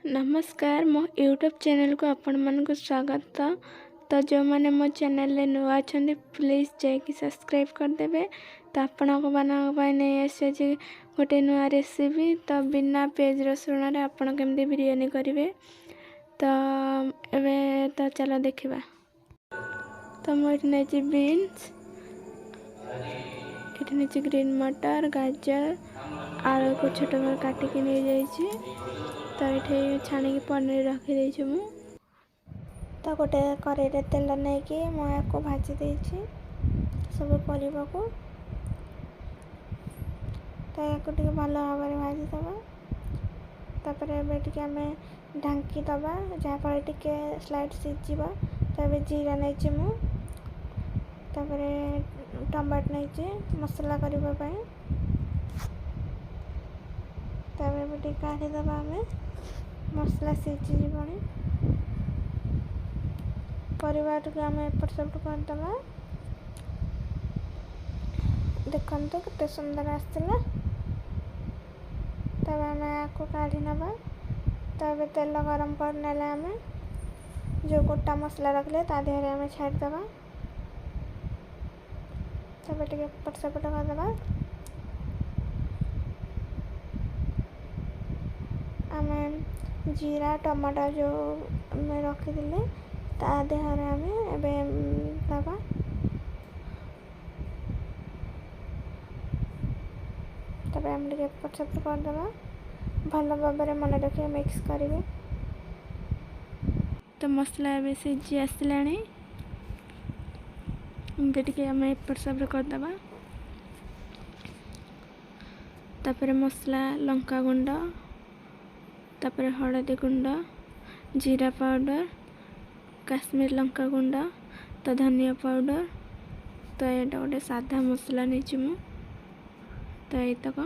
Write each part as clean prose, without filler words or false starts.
नमस्कार मो YouTube channel को आपण मन को स्वागत। तो जो मैंने मो चैनल रे नुआ अच्छे प्लीज जाकि सब्सक्राइब करदेवे। तो आपण को नहीं आसे गोटे नुआ रेसिपी। तो बिना पेज रसुण आपण केमती बिरयानी करेंगे। तो एवं तो चलो देखा। तो मुझे नहीं बीन्स, ये नहीं ग्रीन मटर, गाजर, आलू को छोट काटिक नहीं जाइए। तो ये छाणी पनीर रखी मु। तो गोटे कड़े तेल नहीं कि मुझे भाजी देछि सब परिवा को। तो या भल भाव में भाजी दबा। तापर आम ढांकी दबा जहाँफल टे स्लाइड सीझा। तो जीरा नहीं मु टमाट नहीं मसला करने। तापर काढ़ीदबा आम मसला सीझी परिवार को आम एपट सेपट करदे। देखते केते सुंदर आसला। तब आम आपको काढ़ी नवा। तब तेल गरम कर नेले आम जो गोटा मसला रखले ता देहरे आम छाड़देवा। तब टे एपट सेपट करदे। आम जीरा टमाटर जो रखी ता देहरे आम एवं दबा। तब आम टे एपट सेपट करदे। भल भाव में मन रखिए मिक्स करेंगे। तो मसला एवं सीझी आसला। टे आम एपट सेपट करदे। तापर मसला लंका गुंड, तापर हलदी गुंड, जीरा पाउडर, काश्मीर लंका गुंड, तो धनिया पाउडर। तो ये गोटे साधा मसला नहीं मु। तो यतक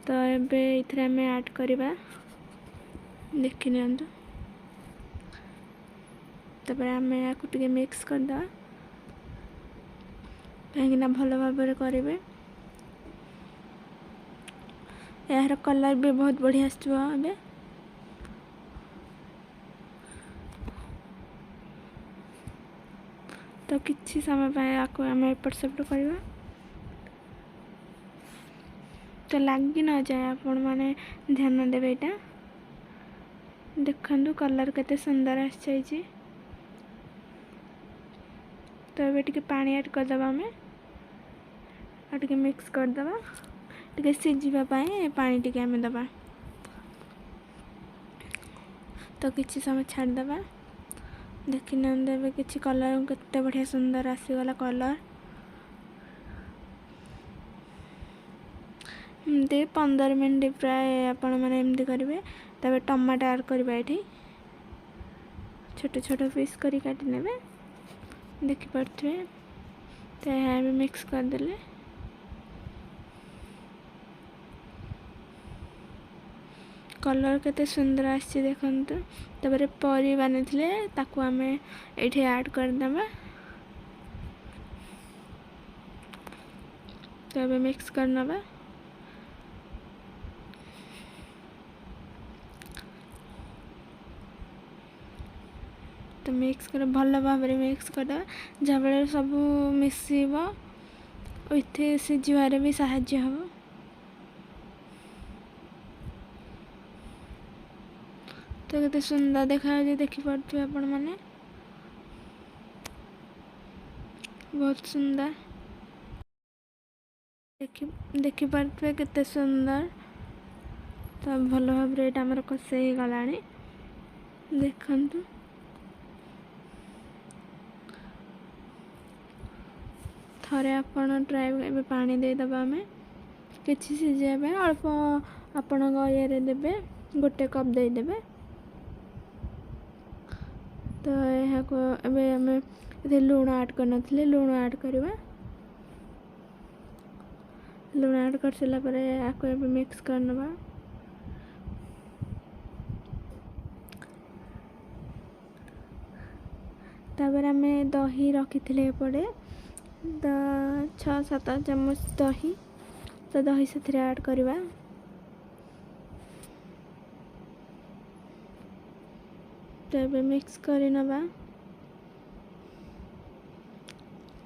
तो ये आम ऐड करवा देखी नि। तापर आम या मिक्स करदे कहीं भल भाव में करेंगे। यार कलर भी बहुत बढ़िया आसबे। तो किसी समय आपको आम एपट सेपट करवा। तो लगी न जाए आपण मैंने ध्यान देवे। यहाँ देखु कलर केते सुंदर आसी। तो ये टे पानी ऐड करदे आम टे मिक्स करदे। टे सीझापी पानी टे आम दबा। तो किसी समय छाड़देवा। देखी ना कि कलर केते बढ़िया सुंदर आसीगला कलर। 15 मिनट प्राय आपण मैंने एमती करेंगे। तब टमाटो ऐड करवा। ये छोट छोट पीस करी काटी ने देखिपे। तो यहाँ भी मिक्स करदे। कलर केते सुंदर आसी देखते। तब परी बानी ताकू आम ये ऐड करदे। तब मिक्स करनवा। तो मिक्स कर भल भाव में मिक्स कर जहाँ सब मिसब उथे सीझारे भी साहाय्य हम। तो केते सुंदर देखा देखिपे आपण मैंने बहुत सुंदर देखिपे केते सुंदर। तो भल भाव में आमर कषे गला। देखु थरे आपण ट्राए पानी देदबा। आम कि सीझापे अल्प आपण ये देवे गोटे कप देदेवे। तो यहाँ को आम लुण ऐड कर नी लुण ऐड करवा। लुण ऐड कर सारापर आपको मिक्स करनवा। तापर आम दही रखी पड़े 6-7 चामच दही। तो दही से ऐड करवा। तो ये मिक्स कर नवा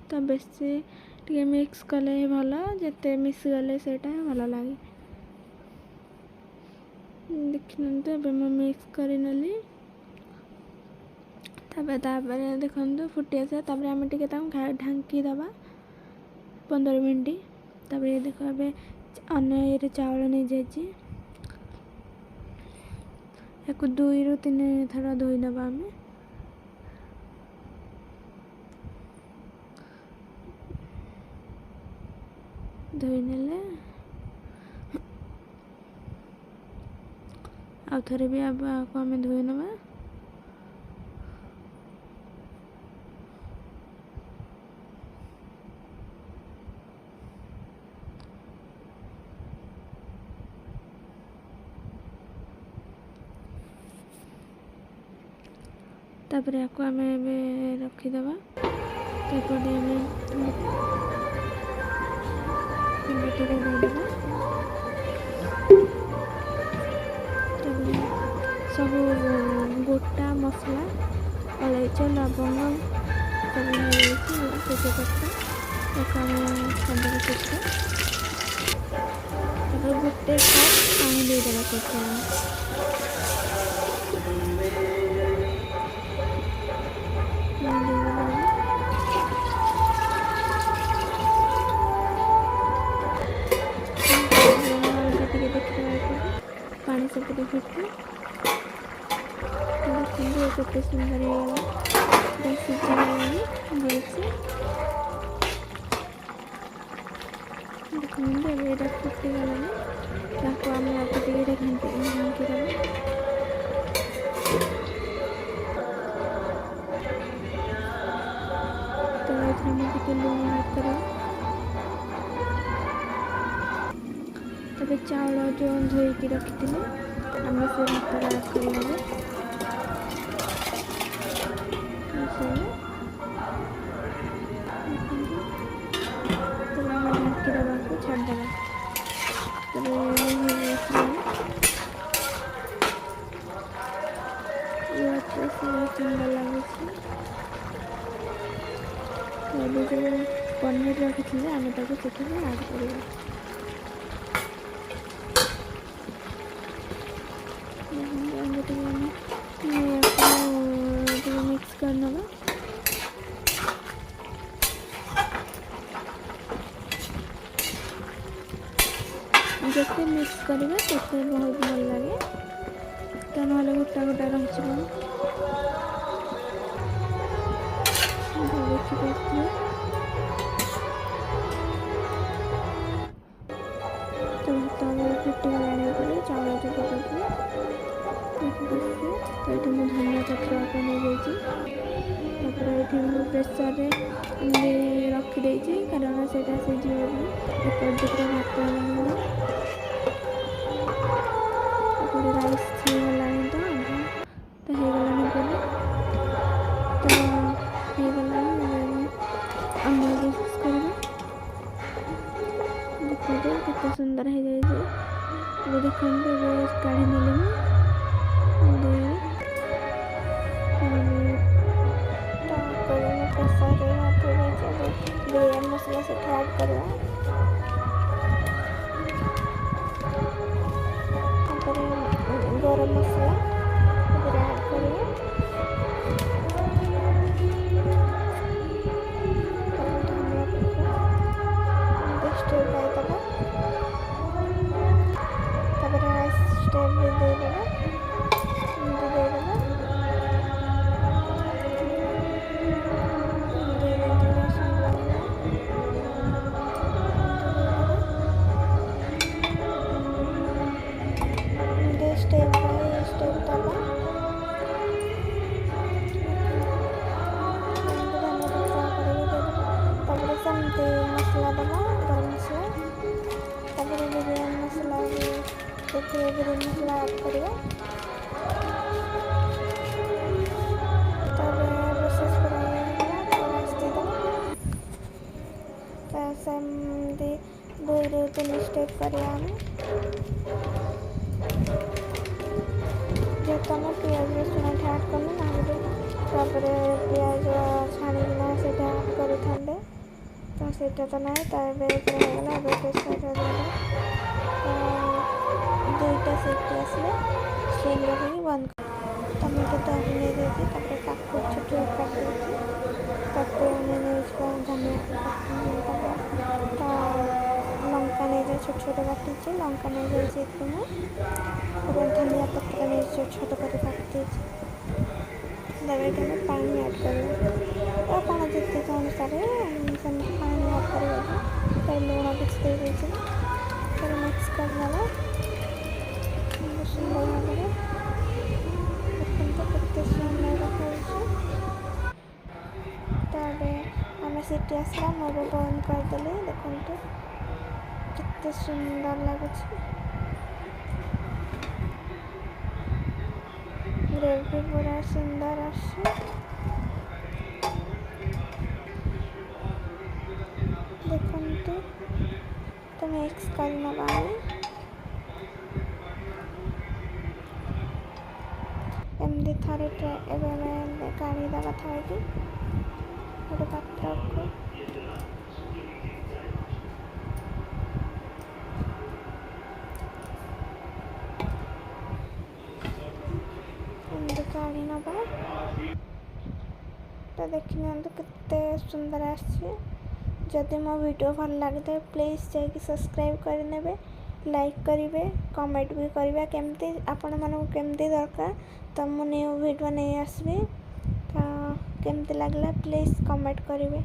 तो बेसी टे मिक्स कले भल जिते मिस गले से भल लगे देखते मु मिक्स कर नेली तापर देखो फुटी आस आम टे ढांकी दबा 15 मिनट तापर ये देख अन्य ये चावल नहीं जाइए या 2 ରୁ 3 थर धोई नवा आम धोई नेले आउ थे भी आपको आम धोई नवा तापर आपको आम रखीदे सब गोटा मसला अलैच लवंग सब तेजपत्ता गोटे कप पानी देदेगा पानी सब फुटे केते सुंदर भलसे देखते फुटीगला आम घाटी घांकी तो लुण ऐड कर चाउल जो धोईकी रखी आम से भात ऐड कर ढांकी दबा को छाड़देगा सुंदर लगे जो पनीर रखी थे आम ऐड कर मिक्स कर नवा जिते मिक्स करेंगे तो बहुत भल लगे तो ना गोटा गोटा रही तो भात फुटीगला चावल जो पकड़ तो ये मुझे धनिया पत्र नहीं जाइए प्रेसर रखीदे कारण से सिझे भात राइस गला तो होगलानी तो होगला आम देखते कितना सुंदर हो जाए देखते काढ़ी नेली बिरयानी मसला से ऐड करवा गरम मसला ऐड करवा स्टेप स्टेप भी दे स्टेप बाय स्टेप दबा समती मसला दबा गरम मसला बिरयानी मसला बिरयानी मसला ऐड करवा समती 2 ରୁ 3 स्टेप करवा जो तुम पियाज रसुण ऐड करना तापर पियाज छाणिकिना सेटा ऐड करें तो सेटा तो ना तो होगला प्रेसर दुईटा सीटी आसले स्टीम रखिक बंद कर टमाटो तो नहीं देती काकुड़ छोट काटू धनिया लंका नहीं जाए छोट छोट काटी लंका नहीं जाए धनिया पत्ता नहीं छोट छोट कर काटी पानी ऐड कर आप जितने अनुसार पानी ऐड कर लुण किसी दे मिक्स करदेला सुंदर भाव देखते सुंदर देखा आम सीटी आसला मुझे बंद करदेली देखते कितने सुंदर लगुच ग्रेवी पूरा सुंदर देखते तो मिक्स करना एमती थे काढ़ीदा था गोटे पात्र को काढ़ी नवा तो देखी केते सुंदर आदि मो वीडियो भल लगे प्लीज जाकि सब्सक्राइब करने लाइक करेंगे कमेंट भी करेंगे केमती आपण मानक केमती दरकार तो मु न्यू वीडियो नहीं आसबी तो केमती लगला प्लीज कमेंट करेंगे।